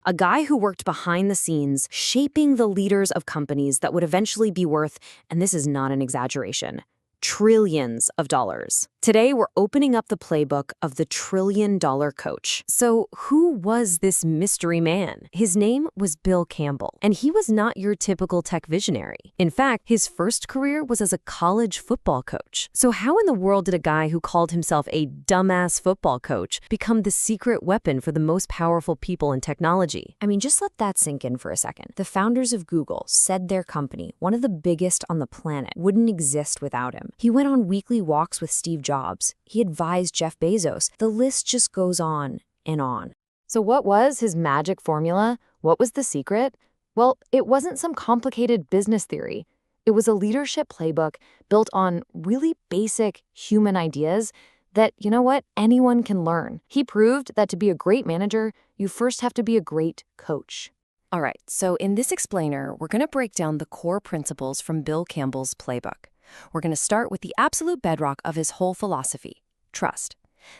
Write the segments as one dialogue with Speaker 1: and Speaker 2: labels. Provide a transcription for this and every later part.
Speaker 1: A guy who worked behind the scenes, shaping the leaders of companies that would eventually be worth, and this is not an exaggeration, trillions of dollars. Today, we're opening up the playbook of the trillion-dollar coach. So who was this mystery man? His name was Bill Campbell, and he was not your typical tech visionary. In fact, his first career was as a college football coach. So how in the world did a guy who called himself a dumbass football coach become the secret weapon for the most powerful people in technology? I mean, just let that sink in for a second. The founders of Google said their company, one of the biggest on the planet, wouldn't exist without him. He went on weekly walks with Steve Jobs. He advised Jeff Bezos. The list just goes on and on. So what was his magic formula? What was the secret? Well, it wasn't some complicated business theory. It was a leadership playbook built on really basic human ideas that, you know what, anyone can learn. He proved that to be a great manager, you first have to be a great coach. All right, so in this explainer, we're going to break down the core principles from Bill Campbell's playbook. We're going to start with the absolute bedrock of his whole philosophy, trust.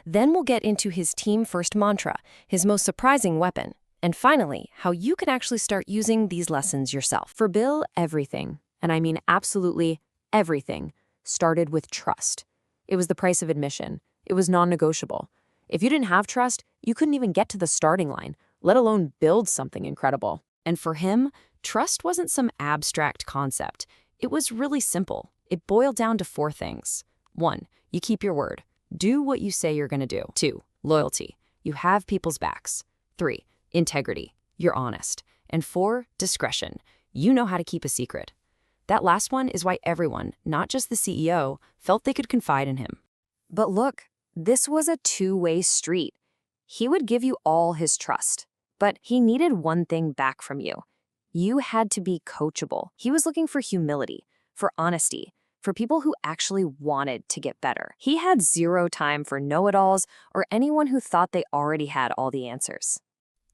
Speaker 1: Then we'll get into his team-first mantra, his most surprising weapon, and finally, how you can actually start using these lessons yourself. For Bill, everything, and I mean absolutely everything, started with trust. It was the price of admission. It was non-negotiable. If you didn't have trust, you couldn't even get to the starting line, let alone build something incredible. And for him, trust wasn't some abstract concept. It was really simple. It boiled down to 4 things. 1, you keep your word. Do what you say you're going to do. 2, loyalty. You have people's backs. 3, integrity. You're honest. And 4, discretion. You know how to keep a secret. That last one is why everyone, not just the CEO, felt they could confide in him. But look, this was a two-way street. He would give you all his trust, but he needed one thing back from you. You had to be coachable. He was looking for humility, for honesty, for people who actually wanted to get better. He had zero time for know-it-alls or anyone who thought they already had all the answers.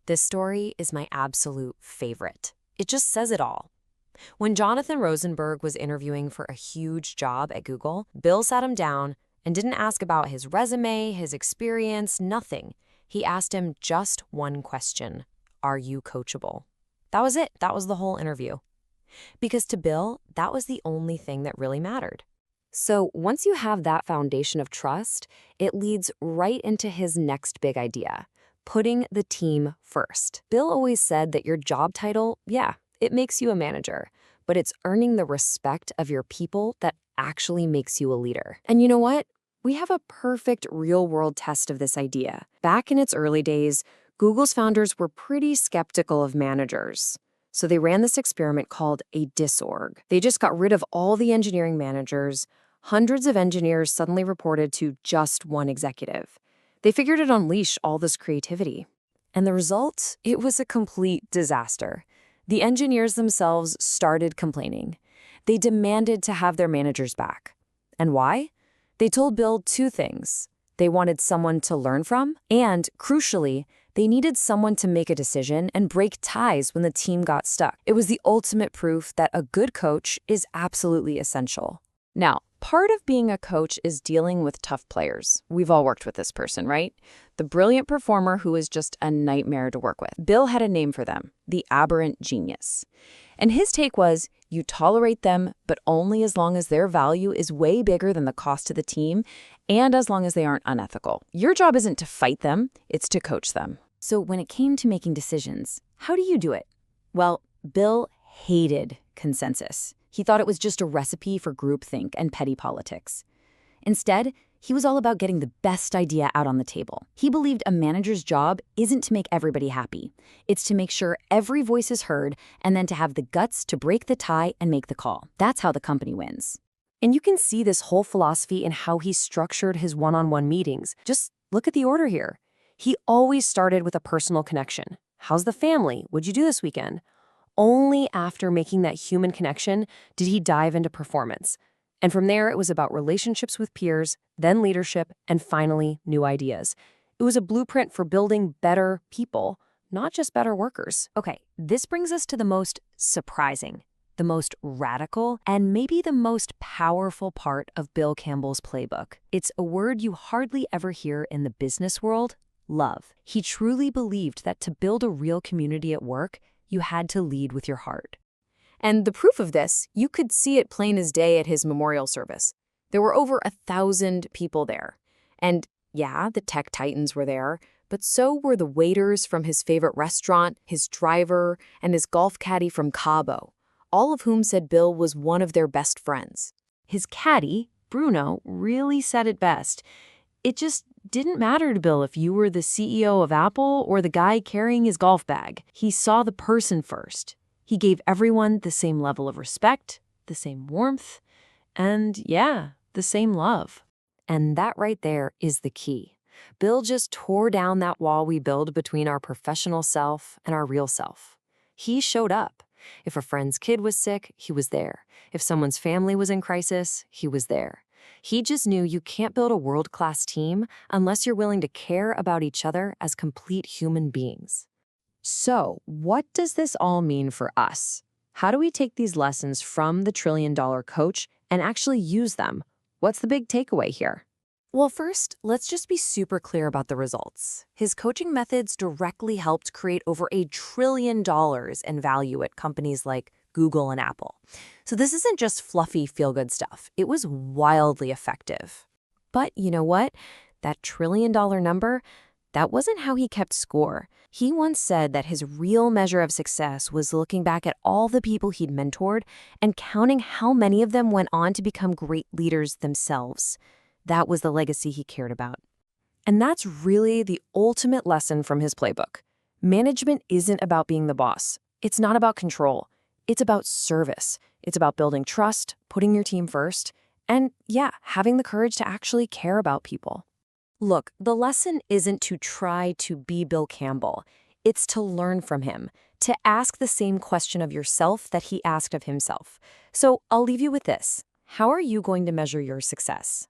Speaker 1: This story is my absolute favorite. It just says it all. When Jonathan Rosenberg was interviewing for a huge job at Google, Bill sat him down and didn't ask about his resume, his experience, nothing. He asked him just one question: are you coachable? That was it. That was the whole interview. Because to Bill, that was the only thing that really mattered. So once you have that foundation of trust, it leads right into his next big idea, putting the team first. Bill always said that your job title, yeah, it makes you a manager, but it's earning the respect of your people that actually makes you a leader. And you know what? We have a perfect real-world test of this idea. Back in its early days, Google's founders were pretty skeptical of managers. So they ran this experiment called a disorg. They just got rid of all the engineering managers. Hundreds of engineers suddenly reported to just one executive. They figured it'd unleash all this creativity. And the result? It was a complete disaster. The engineers themselves started complaining. They demanded to have their managers back. And why? They told Bill 2 things. They wanted someone to learn from, and, crucially, they needed someone to make a decision and break ties when the team got stuck. It was the ultimate proof that a good coach is absolutely essential. Now, part of being a coach is dealing with tough players. We've all worked with this person, right? The brilliant performer who is just a nightmare to work with. Bill had a name for them, the aberrant genius. And his take was, you tolerate them, but only as long as their value is way bigger than the cost to the team, and as long as they aren't unethical. Your job isn't to fight them, it's to coach them. So when it came to making decisions, how do you do it? Well, Bill hated consensus. He thought it was just a recipe for groupthink and petty politics. Instead, he was all about getting the best idea out on the table. He believed a manager's job isn't to make everybody happy. It's to make sure every voice is heard and then to have the guts to break the tie and make the call. That's how the company wins. And you can see this whole philosophy in how he structured his one-on-one meetings. Just look at the order here. He always started with a personal connection. How's the family? What'd you do this weekend? Only after making that human connection did he dive into performance. And from there, it was about relationships with peers, then leadership, and finally, new ideas. It was a blueprint for building better people, not just better workers. Okay, this brings us to the most surprising, the most radical, and maybe the most powerful part of Bill Campbell's playbook. It's a word you hardly ever hear in the business world: love. He truly believed that to build a real community at work, you had to lead with your heart. And the proof of this, you could see it plain as day at his memorial service. There were over 1,000 people there. And yeah, the tech titans were there, but so were the waiters from his favorite restaurant, his driver, and his golf caddy from Cabo, all of whom said Bill was one of their best friends. His caddy, Bruno, really said it best. It just didn't matter to Bill if you were the CEO of Apple or the guy carrying his golf bag. He saw the person first. He gave everyone the same level of respect, the same warmth, and yeah, the same love. And that right there is the key. Bill just tore down that wall we build between our professional self and our real self. He showed up. If a friend's kid was sick, he was there. If someone's family was in crisis, he was there. He just knew you can't build a world-class team unless you're willing to care about each other as complete human beings. So, what does this all mean for us? How do we take these lessons from the trillion-dollar coach and actually use them? What's the big takeaway here? Well, first, let's just be super clear about the results. His coaching methods directly helped create over $1 trillion in value at companies like Google and Apple. So this isn't just fluffy feel-good stuff. It was wildly effective. But you know what? That $1 trillion number, that wasn't how he kept score. He once said that his real measure of success was looking back at all the people he'd mentored and counting how many of them went on to become great leaders themselves. That was the legacy he cared about. And that's really the ultimate lesson from his playbook. Management isn't about being the boss. It's not about control. It's about service. It's about building trust, putting your team first, and yeah, having the courage to actually care about people. Look, the lesson isn't to try to be Bill Campbell. It's to learn from him, to ask the same question of yourself that he asked of himself. So I'll leave you with this. How are you going to measure your success?